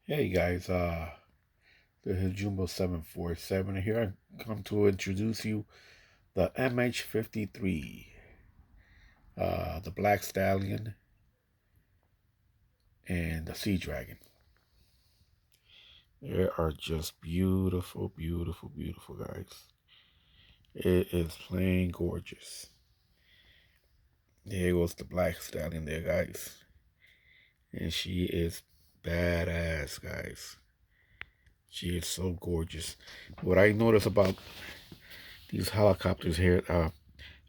Hey guys, this is Jumbo 747 here. I come to introduce you the MH53, the Black Stallion, and the Sea Dragon. They are just beautiful, beautiful, beautiful, guys. It is plain gorgeous. There goes the Black Stallion there, guys. And she is badass, guys. She is so gorgeous. What I notice about these helicopters here,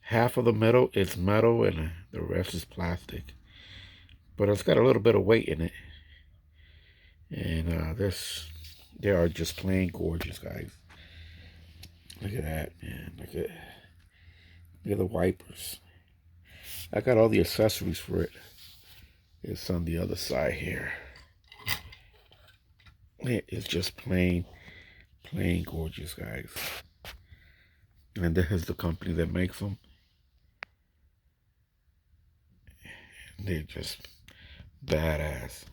half of the metal is metal and the rest is plastic. But it's got a little bit of weight in it. And they are just plain gorgeous, guys. Look at that, man. Look at the wipers. I got all the accessories for it. It's on the other side here. It is just plain gorgeous, guys. And this is the company that makes them. They're just badass.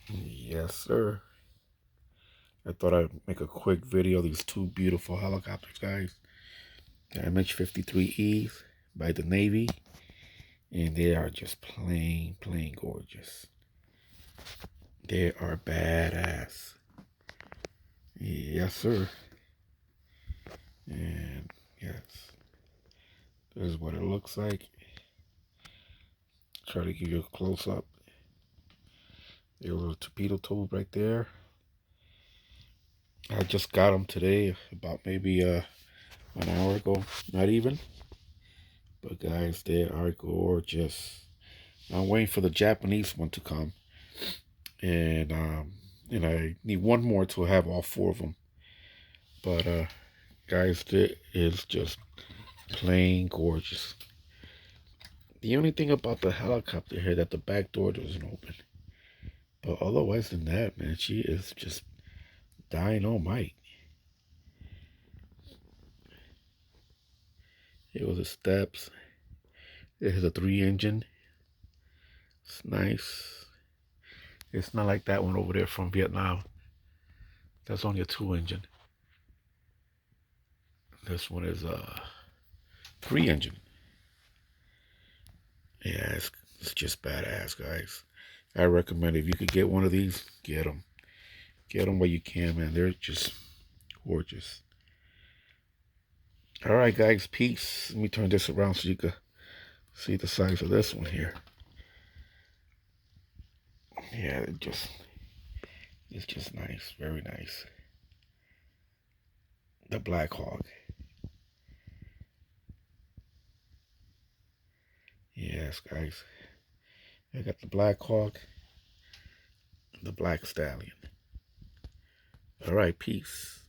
Yes, sir. I thought I'd make a quick video of these two beautiful helicopters, guys. The MH53Es by the Navy. And they are just plain gorgeous. They are badass. Yes, sir. And yes, this is what it looks like. Try to give you a close up. There was a torpedo tube right there. I just got them today, about maybe 1 hour ago. Not even. But guys, they are gorgeous. I'm waiting for the Japanese one to come. And I need one more to have all four of them. But guys, it is just plain gorgeous. The only thing about the helicopter here that the back door doesn't open. But otherwise than that, man, she is just dynamite. Here was the steps. It has a 3 engine. It's nice. It's not like that one over there from Vietnam. That's only a 2 engine. This one is a 3 engine. Yeah, it's just badass, guys. I recommend if you could get one of these, get them. Get them while you can, man. They're just gorgeous. All right, guys, peace. Let me turn this around so you can see the size of this one here. Yeah, it's just nice, very nice. The Black Hawk. Yes, guys. I got the Black Hawk, the Black Stallion. All right, peace.